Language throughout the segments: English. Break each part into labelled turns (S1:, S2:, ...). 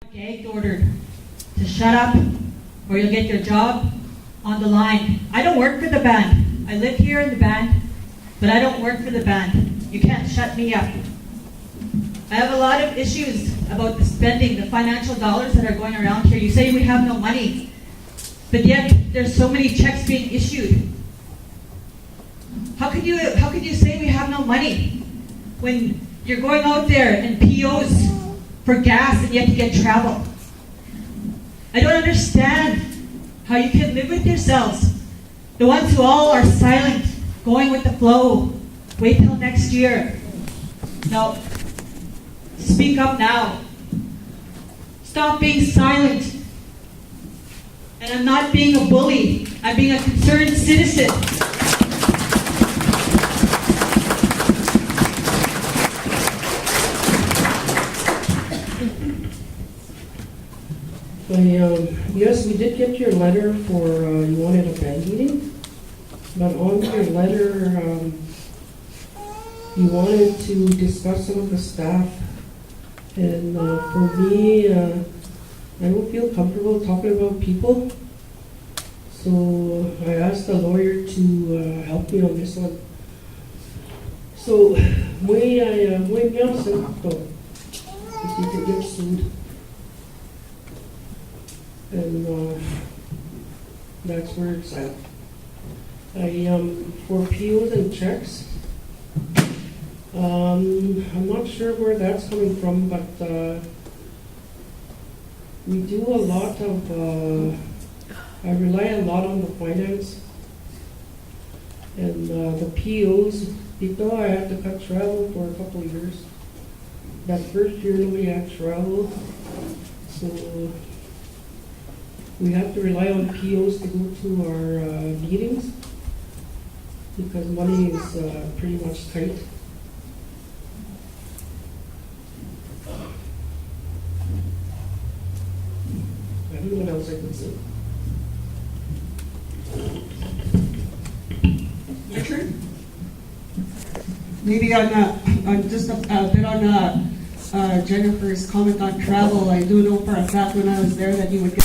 S1: Gagged ordered to shut up or you'll get your job on the line. I don't work for the band. I live here in the band, but I don't work for the band. You can't shut me up. I have a lot of issues about the spending, the financial dollars that are going around here. You say we have no money, but yet there's so many checks being issued. How could you say we have no money when you're going out there and POs for gas and yet you get travel? I don't understand how you can live with yourselves. The ones who all are silent, going with the flow, wait till next year. No, speak up now. Stop being silent. And I'm not being a bully. I'm being a concerned citizen.
S2: Yes, we did get your letter for, you wanted a band meeting, but on your letter, you wanted to discuss some of the staff, and for me, I don't feel comfortable talking about people, so I asked the lawyer to help me on this one. So, muy bien, so, if you could get sued. And that's where it's at. For POs and checks, I'm not sure where that's coming from, but we do a lot of, I rely a lot on the finance and the POs, because I had to cut travel for a couple of years. That first year we had travel, so we have to rely on POs to go to our meetings because money is pretty much tight. I don't know what else I could say.
S3: Richard? Maybe on just a bit on Jennifer's comment on travel. I do know for a fact when I was there that you would get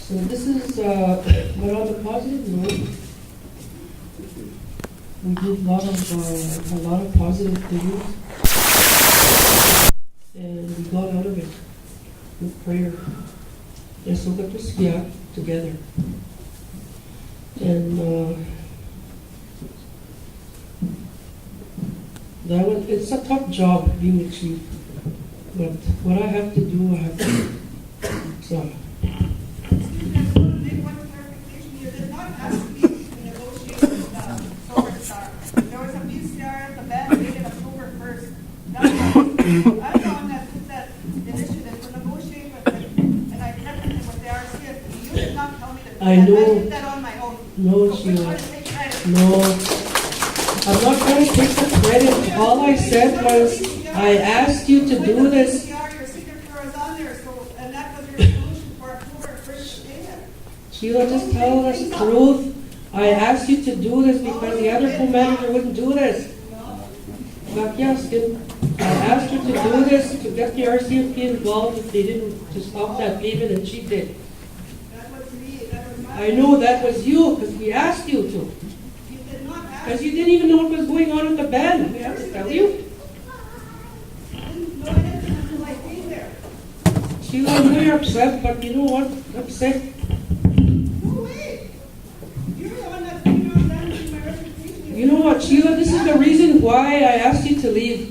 S2: So this is, but on the positive note, we did a lot of positive things, and we got out of it with prayer. Yes, we'll get to skiat together. And it's a tough job being a chief, but what I have to do, I have to do. So.
S4: You did not ask me to negotiate with Sober Star. There was a big star at the band dated October 1st. I'm the one that took that initiative to negotiate with him, and I threatened him with the RCF. You did not tell me to do
S2: I
S4: that.
S2: know.
S4: I did that on my own.
S2: No,
S4: So
S2: Sheila.
S4: we're trying to take credit.
S2: No, I'm not trying to take the credit. All I said was, I asked you to do this.
S4: Your signature was on there, so, and that was your solution for October 1st to stay there.
S2: Sheila, just tell us the truth. I asked you to do this because the other co-manager wouldn't do this. But yes, I asked you to do this to get the RCMP involved if they didn't, to stop that payment, and she did.
S4: That was me, that was my.
S2: I know that was you, because we asked you to.
S4: You did not ask.
S2: Because you didn't even know what was going on at the band. We have to tell you.
S4: I didn't know anything until I came there.
S2: Sheila, I know you're upset, but you know what? Upset.
S4: No way. You're the one that's been on damaging my reputation.
S2: You know what, Sheila? This is the reason why I asked you to leave.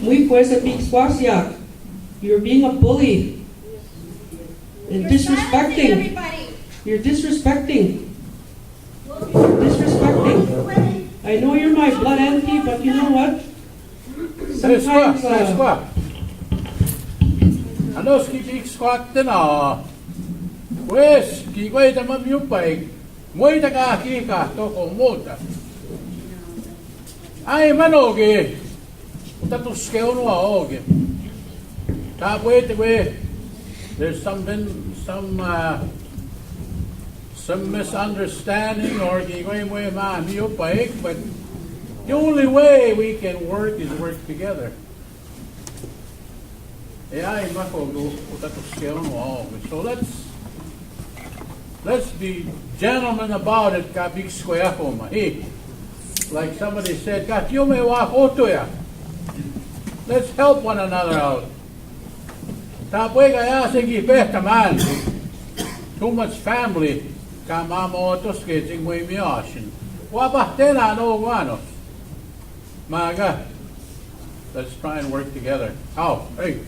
S2: Muy fuese pixquasiak. You're being a bully. And disrespecting. You're disrespecting. You're disrespecting. I know you're my blood auntie, but you know what? Sometimes,
S5: ano skipik squat na wes ki ko ita mamyupay mo ita ka kika to ko mota ay manoge uta to skeo no aoge ta wait there's some misunderstanding or ki ko mo ma myupay, but the only way we can work is work together. So let's be gentlemen about it. Like somebody said, let's help one another out. Too much family. Maga, let's try and work together. Oh, hey.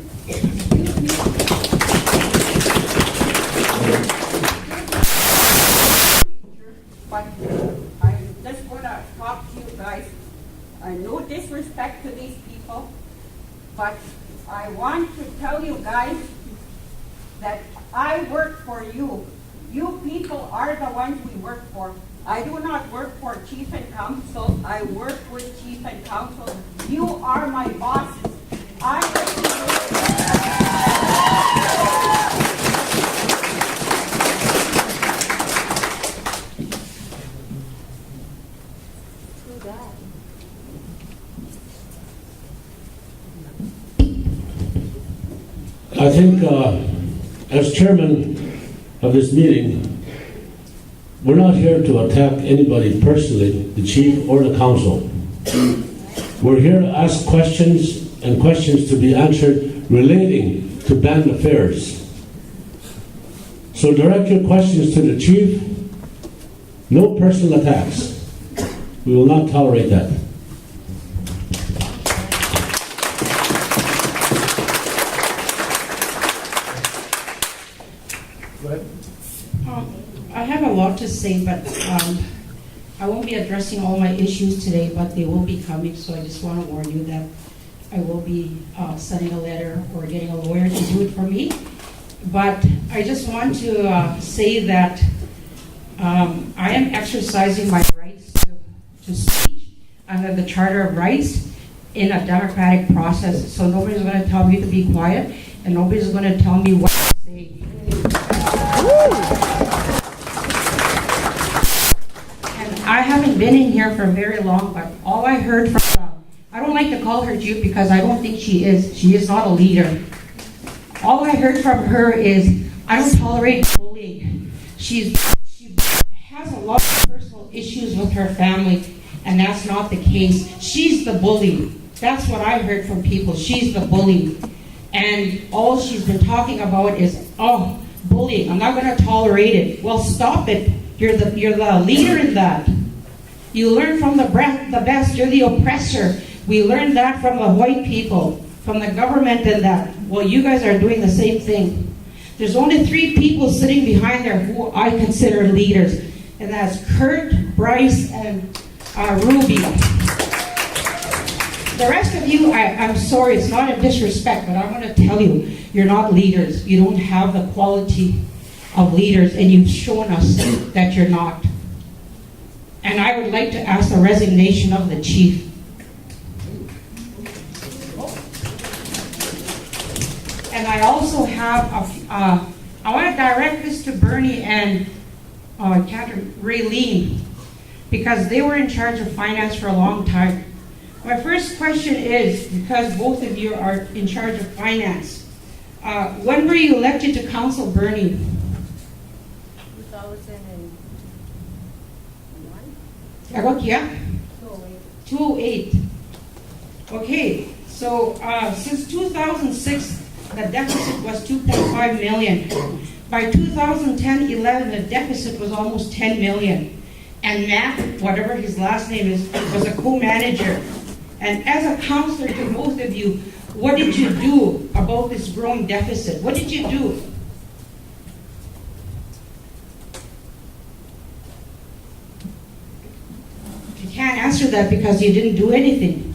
S6: But I just want to talk to you guys. No disrespect to these people, but I want to tell you guys that I work for you. You people are the ones we work for. I do not work for chief and council. I work with chief and council. You are my bosses. I work for
S7: I think as chairman of this meeting, we're not here to attack anybody personally, the chief or the council. We're here to ask questions and questions to be answered relating to band affairs. So direct your questions to the chief. No personal attacks. We will not tolerate that.
S5: Go ahead.
S8: I have a lot to say, but I won't be addressing all my issues today, but they will be coming, so I just want to warn you that I will be sending a letter or getting a lawyer to do it for me. But I just want to say that I am exercising my rights to speech under the Charter of Rights in a democratic process, so nobody's going to tell me to be quiet, and nobody's going to tell me what to say. I haven't been in here for very long, but all I heard from, I don't like to call her Jude because I don't think she is. She is not a leader. All I heard from her is I don't tolerate bullying. She has a lot of personal issues with her family, and that's not the case. She's the bully. That's what I heard from people. She's the bully. And all she's been talking about is, oh, bullying. I'm not going to tolerate it. Well, stop it. You're the leader in that. You learn from the best. You're the oppressor. We learned that from the white people, from the government and that. Well, you guys are doing the same thing. There's only 3 people sitting behind there who I consider leaders, and that's Kurt, Bryce, and Ruby. The rest of you, I'm sorry, it's not a disrespect, but I want to tell you, you're not leaders. You don't have the quality of leaders, and you've shown us that you're not. And I would like to ask the resignation of the chief. And I also have, I want to direct this to Bernie and Raylene, because they were in charge of finance for a long time. My first question is, because both of you are in charge of finance, when were you elected to council, Bernie?
S6: 2001?
S8: Yeah? 208. Okay, so since 2006, the deficit was 2.5 million. By 2010-11, the deficit was almost 10 million. And Matt, whatever his last name is, was a co-manager. And as a counselor to both of you, what did you do about this growing deficit? What did you do? You can't answer that because you didn't do anything.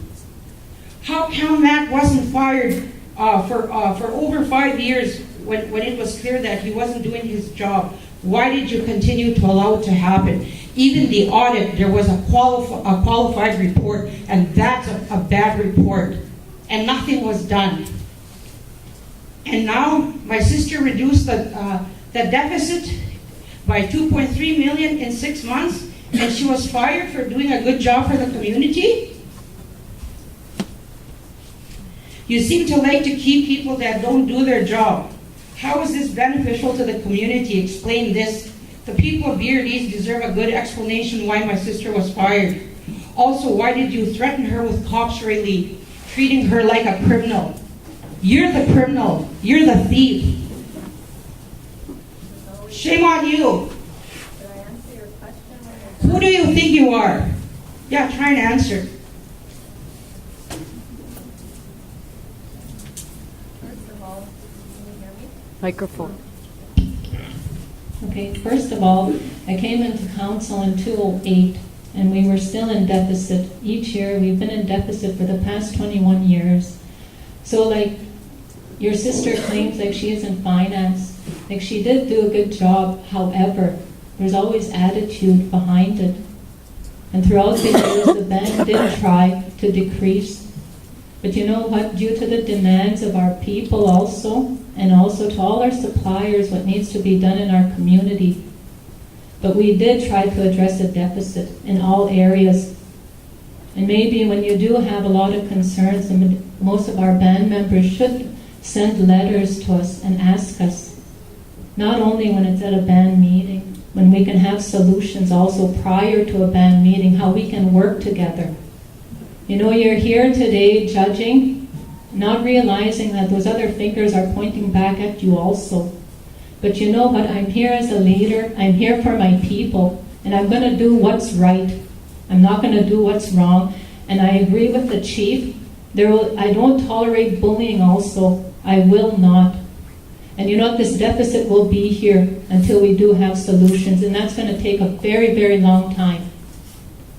S8: How come Matt wasn't fired for over 5 years when it was clear that he wasn't doing his job? Why did you continue to allow it to happen? Even the audit, there was a qualified report, and that's a bad report, and nothing was done. And now my sister reduced the deficit by 2.3 million in 6 months, and she was fired for doing a good job for the community? You seem to like to keep people that don't do their job. How is this beneficial to the community? Explain this. The people of Beardy deserve a good explanation why my sister was fired. Also, why did you threaten her with cops relief, treating her like a criminal? You're the criminal. You're the thief. Shame on you.
S6: Did I answer your question?
S8: Who do you think you are? Yeah, try and answer.
S6: First of all, can you hear me?
S9: Microphone.
S10: Okay, first of all, I came into council in 2008, and we were still in deficit. Each year, we've been in deficit for the past 21 years. So, like, your sister claims like she is in finance. Like, she did do a good job. However, there's always attitude behind it. And throughout the years, the bank did try to decrease. But you know what? Due to the demands of our people also, and also to all our suppliers, what needs to be done in our community. But we did try to address the deficit in all areas. And maybe when you do have a lot of concerns, most of our band members should send letters to us and ask us, not only when it's at a band meeting, when we can have solutions also prior to a band meeting, how we can work together. You know, you're here today judging, not realizing that those other fingers are pointing back at you also. But you know what? I'm here as a leader. I'm here for my people. And I'm going to do what's right. I'm not going to do what's wrong. And I agree with the chief. I don't tolerate bullying also. I will not. And you know what? This deficit will be here until we do have solutions. And that's going to take a very, very long time.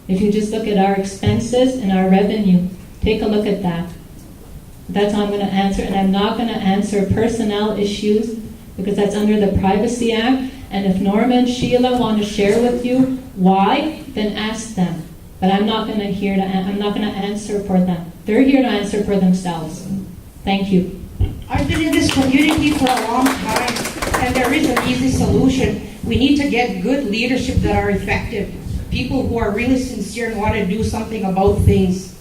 S10: If you just look at our expenses and our revenue, take a look at that. That's how I'm going to answer. And I'm not going to answer personnel issues because that's under the Privacy Act. And if Norma and Sheila want to share with you why, then ask them. But I'm not going to answer for them. They're here to answer for themselves. Thank you.
S8: I've been in this community for a long time, and there is an easy solution. We need to get good leadership that are effective. People who are really sincere and want to do something about things.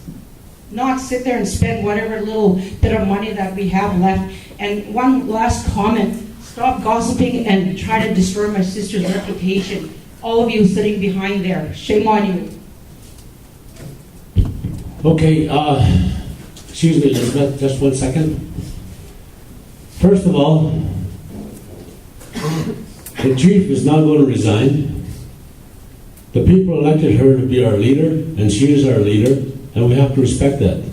S8: Not sit there and spend whatever little bit of money that we have left. And one last comment. stop gossiping and try to destroy my sister's reputation. All of you sitting behind there, shame on you.
S7: Okay, excuse me, Elizabeth, just 1 second. First of all, the chief is not going to resign. The people elected her to be our leader, and she is our leader, and we have to respect that.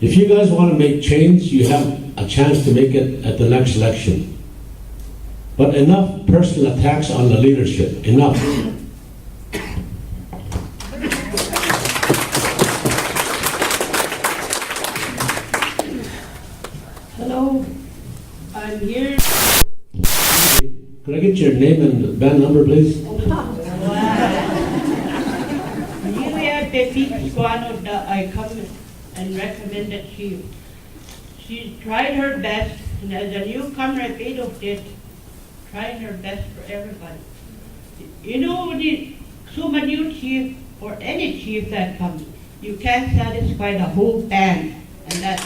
S7: If you guys want to make change, you have a chance to make it at the next election. But enough personal attacks on the leadership. Enough.
S8: Hello, I'm here.
S7: Could I get your name and band number, please?
S8: I come and recommend that she tried her best, and as a newcomer at Beardy did, trying her best for everybody. You know, when you assume a new chief, or any chief that comes, you can't satisfy the whole band, and that's...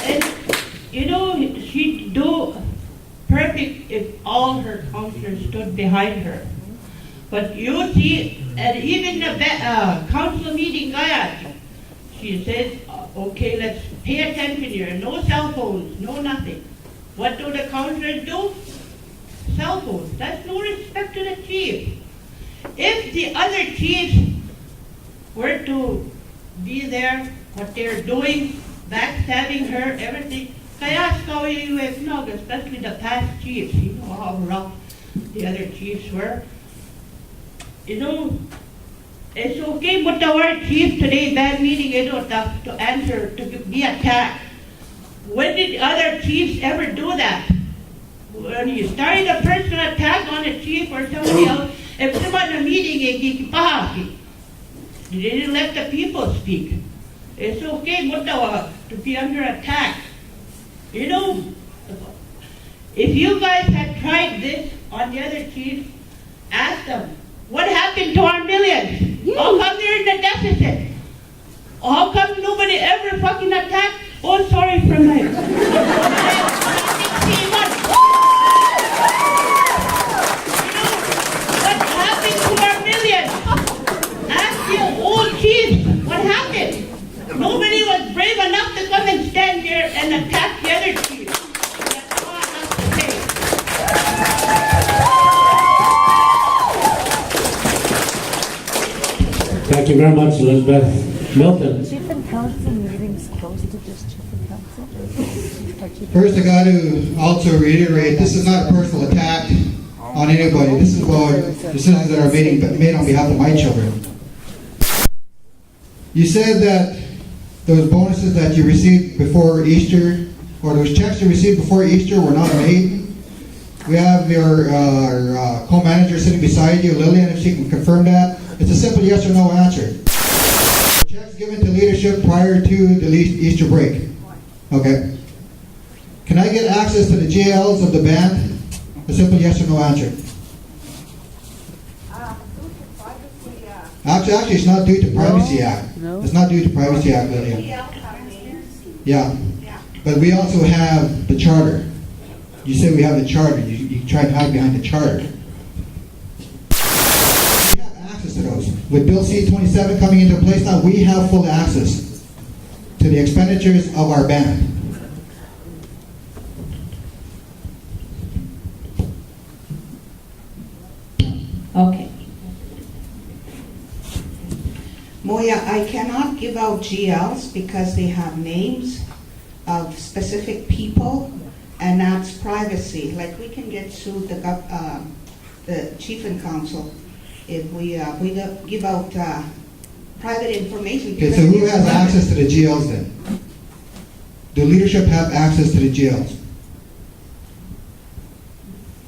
S8: And, you know, she'd do perfect if all her counselors stood behind her. But you see, and even the council meeting guy, she says, okay, let's pay attention here. No cell phones, no nothing. What do the counselors do? Cell phones. That's no respect to the chief. If the other chiefs were to be there, what they're doing, backstabbing her, everything, kaya especially the past chiefs, you know how rough the other chiefs were. You know, it's okay with our chief today, bad meeting, you know, to answer, to be attacked. When did other chiefs ever do that? When you started a personal attack on a chief or somebody else, if someone in a meeting, they didn't let the people speak. It's okay to be under attack. You know, if you guys had tried this on the other chiefs, ask them, what happened to our millions? How come they're in the deficit? How come nobody ever fucking attacked? Oh, sorry for my... What happened to our millions? Ask your old chiefs, what happened? Nobody was brave enough to come and stand here and attack the other chiefs. That's all I have to say.
S7: Thank you very much, Elizabeth. Milton.
S9: Chief and council meetings close to just chief and council?
S11: First, I got to also reiterate, this is not a personal attack on anybody. This is about decisions that are made on behalf of my children. You said that those bonuses that you received before Easter, or those checks you received before Easter were not made. We have your co-manager sitting beside you, Lillian, if she can confirm that. It's a simple yes or no answer. Checks given to leadership prior to the Easter break. Okay. Can I get access to the GLs of the band? A simple yes or no answer. Actually, it's not due to Privacy Act.
S9: No.
S11: It's not due to Privacy Act, Lillian. Yeah. But we also have the charter. You say we have the charter. You try to hide behind the charter. We have access to those. With Bill C-27 coming into place now, we have full access to the expenditures of our band.
S8: Okay.
S12: Moya, I cannot give out GLs because they have names of specific people, and that's privacy. Like, we can get sued, the chief and council, if we give out private information.
S11: Okay, so who has access to the GLs then? Do leadership have access to the GLs?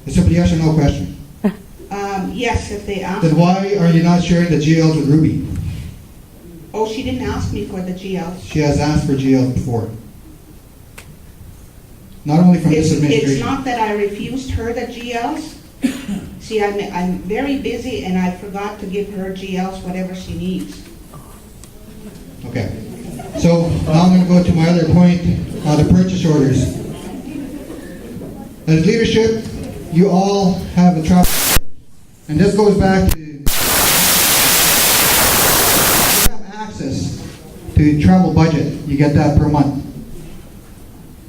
S11: It's a yes or no question.
S12: Yes, if they ask.
S11: Then why are you not sharing the GLs with Ruby?
S12: Oh, she didn't ask me for the GLs.
S11: She has asked for GLs before. Not only from this administration.
S12: It's not that I refused her the GLs. See, I'm very busy and I forgot to give her GLs, whatever she needs.
S11: Okay. So now I'm going to go to my other point, the purchase orders. As leadership, you all have a travel, and this goes back to you have access to travel budget. You get that per month,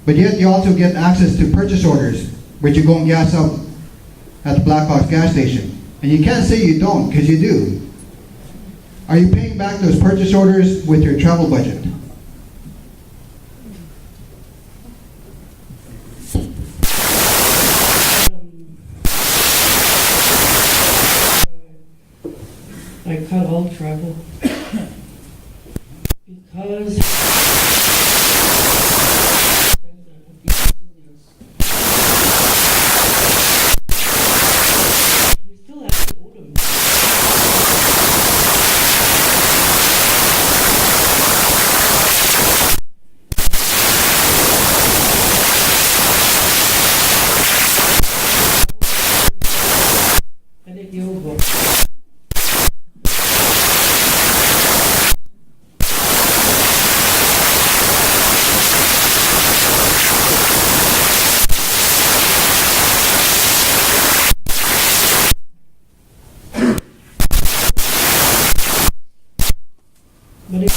S11: but yet you also get access to purchase orders, which you go and gas up at the Blackhawks gas station, and you can't say you don't because you do. Are you paying back those purchase orders with your travel budget?
S2: I cut all travel because we still have to owe them. I think you'll go. But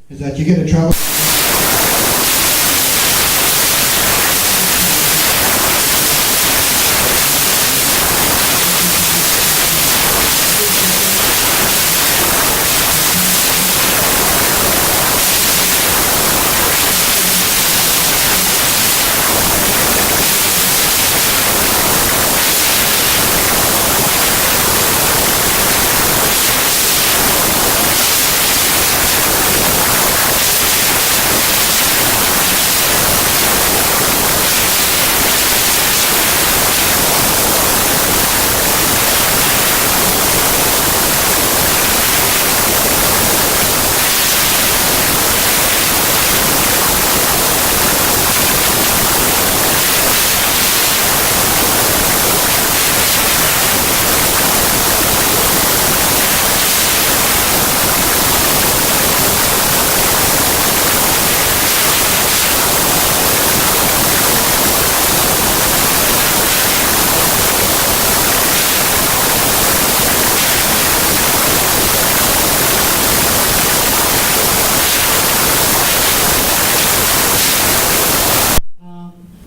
S11: Is that you get a travel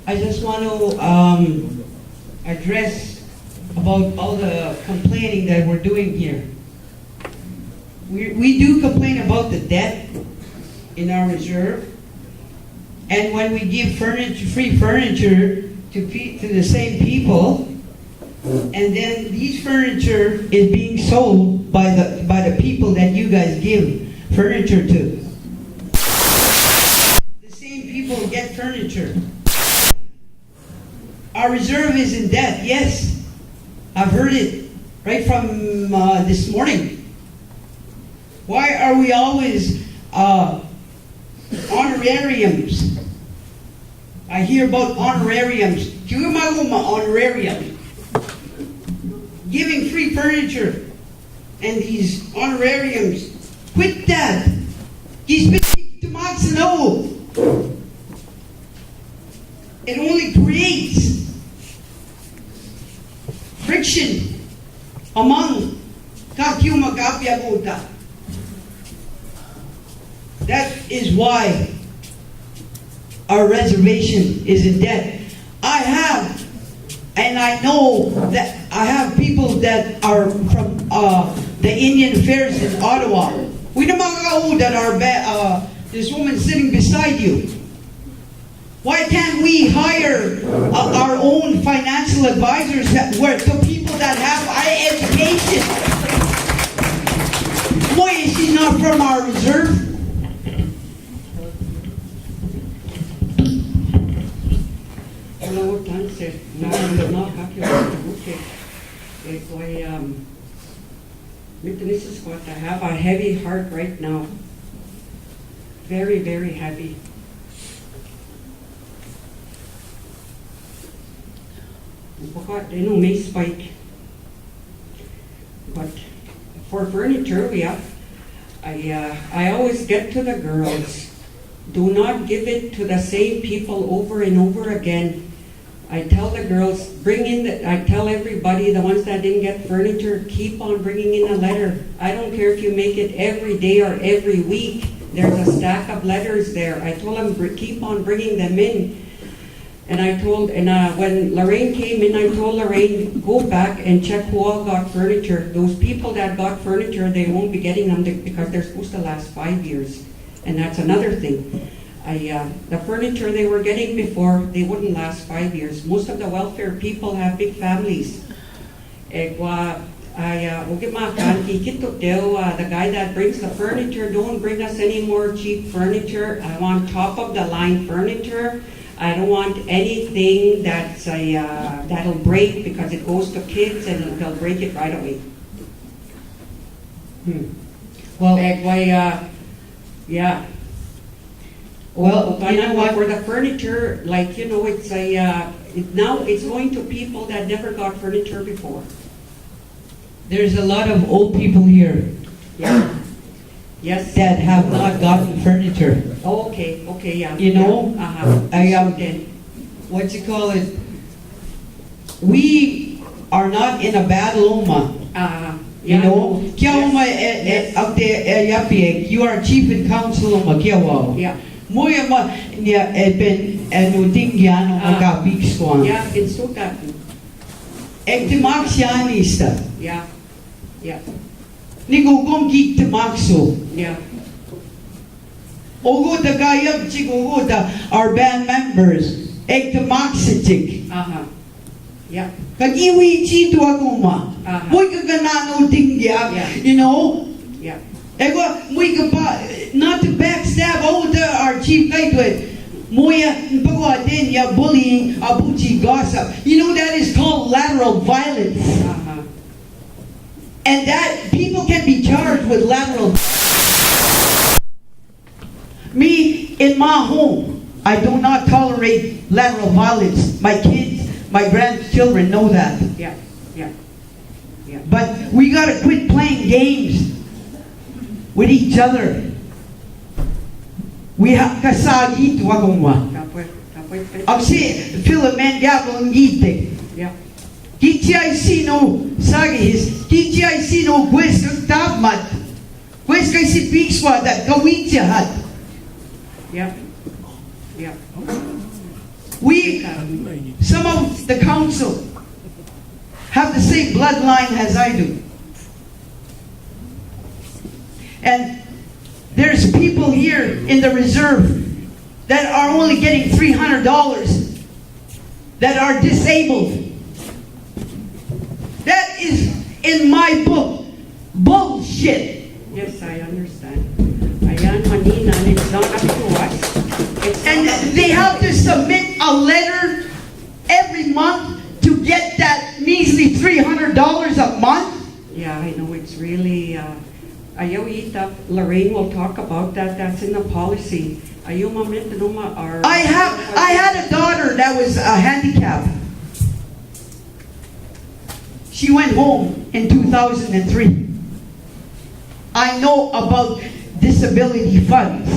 S13: I just want to address about all the complaining that we're doing here. We do complain about the debt in our reserve, and when we give free furniture to the same people, and then these furniture is being sold by the people that you guys give furniture to. The same people get furniture. Our reserve is in debt, yes. I've heard it right from this morning. Why are we always honorariums? I hear about honorariums. Honorariums. Giving free furniture and these honorariums. Quit that. It only creates friction among Kakiumagapyaguta. That is why our reservation is in debt. I have, and I know that I have people that are from the Indian Affairs in Ottawa. We know that are this woman sitting beside you. Why can't we hire our own financial advisors that work to people that have high education? Why is she not from our reserve? Okay, so this is what I have a heavy heart right now. Very, very heavy. Forgot, may spike. But for furniture, I always get to the girls. Do not give it to the same people over and over again. I tell the girls, I tell everybody, the ones that didn't get furniture, keep on bringing in a letter. I don't care if you make it every day or every week. There's a stack of letters there. I told them, keep on bringing them in. And when Lorraine came in, I told Lorraine, go back and check who all got furniture. Those people that got furniture, they won't be getting them because they're supposed to last 5 years. And that's another thing. The furniture they were getting before, they wouldn't last 5 years. Most of the welfare people have big families. The guy that brings the furniture, don't bring us any more cheap furniture. I want top of the line furniture. I don't want anything that'll break because it goes to kids and they'll break it right away.
S8: Well,
S13: yeah.
S8: Well, you know what?
S13: For the furniture, now it's going to people that never got furniture before. There's a lot of old people here. Yeah. Yes. That have not gotten furniture.
S6: Oh,
S13: okay, yeah.
S6: You know, what you call it? We are not in a bad Loma. You know, you are chief and council of Makiawa.
S13: Yeah.
S6: Moya ma niya ben tingyan mga big swan.
S13: Yeah, it's so that.
S6: Ektimaksianista.
S13: Yeah.
S6: Nigugong gig timakso.
S13: Yeah.
S6: Ogo the gayab chigugo our band members. Ektimaksitik.
S13: Yeah.
S6: Kagiwi chito aguma. Moy kaganano tingya. You know.
S13: Yeah.
S6: Ego moy pa not to backstab our chief guy to it. Moya pagwa din ya bullying abuchi gossip. You know that is called lateral violence. And that people can be charged with lateral. Me in my home, I do not tolerate lateral violence. My kids, my grandchildren know that.
S13: Yeah.
S6: But we gotta quit playing games with each other. We have kasagi to agumwa. Aksi Philomen gabon gite.
S13: Yeah.
S6: KTIC no sagis, KTIC no gwes tapmat. Gwes kay si Pixwa that gawin siya hat.
S13: Yeah.
S6: Some of the council have the same bloodline as I do. And there's people here in the reserve that are only getting $300 that are disabled. That is, in my book, bullshit.
S13: Yes, I understand. Ayan, Manina, it's not up to us.
S6: And they have to submit a letter every month to get that measly $300 a month?
S13: Yeah, I know, it's really... Lorraine will talk about that. That's in the policy.
S6: I had a daughter that was handicapped. She went home in 2003. I know about disability funds.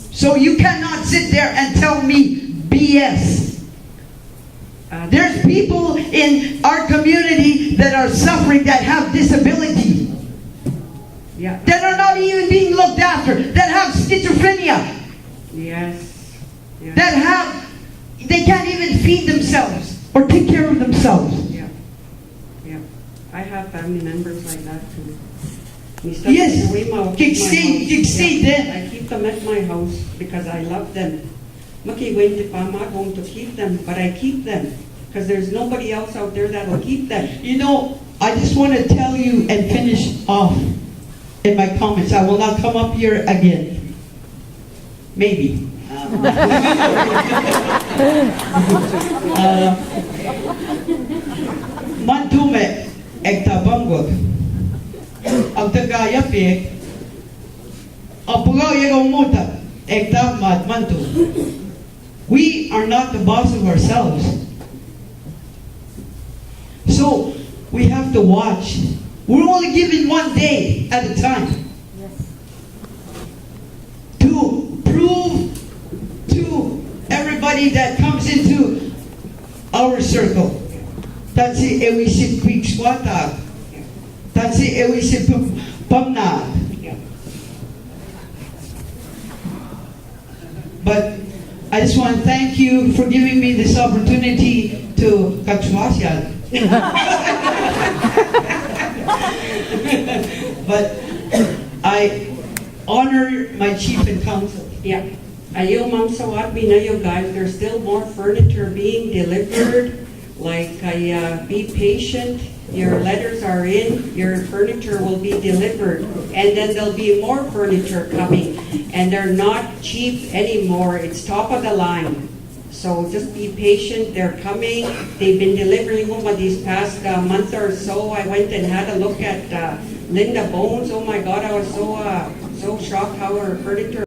S6: So you cannot sit there and tell me BS. There's people in our community that are suffering that have disability.
S13: Yeah.
S6: That are not even being looked after, that have schizophrenia.
S13: Yes.
S6: They can't even feed themselves or take care of themselves.
S13: Yeah. I have family members like that too.
S6: Yes.
S13: I keep them at my house because I love them. I'm going to keep them, but I keep them because there's nobody else out there that will keep them.
S6: You know, I just want to tell you and finish off in my comments. I will not come up here again. Maybe.
S13: mantume ektabangog. Ang tagayapi, ang pugaw yung umuta, ektabmat mantu. We are not the boss of ourselves. So, we have to watch. We're only given 1 day at a time to prove to everybody that comes into our circle. Tansi ewisip quick squata. Tansi ewisip pamna. But I just want to thank you for giving me this opportunity to Katswasyan. But I honor my chief and council.
S8: Yeah. Ayaw ma'am sawat binayo guys, there's still more furniture being delivered. Like, be patient. Your letters are in. Your furniture will be delivered. And then there'll be more furniture coming. And they're not cheap anymore. It's top of the line. So just be patient. They're coming. They've been delivering them these past month or so. I went and had a look at Linda Bones. Oh my God, I was so shocked how her furniture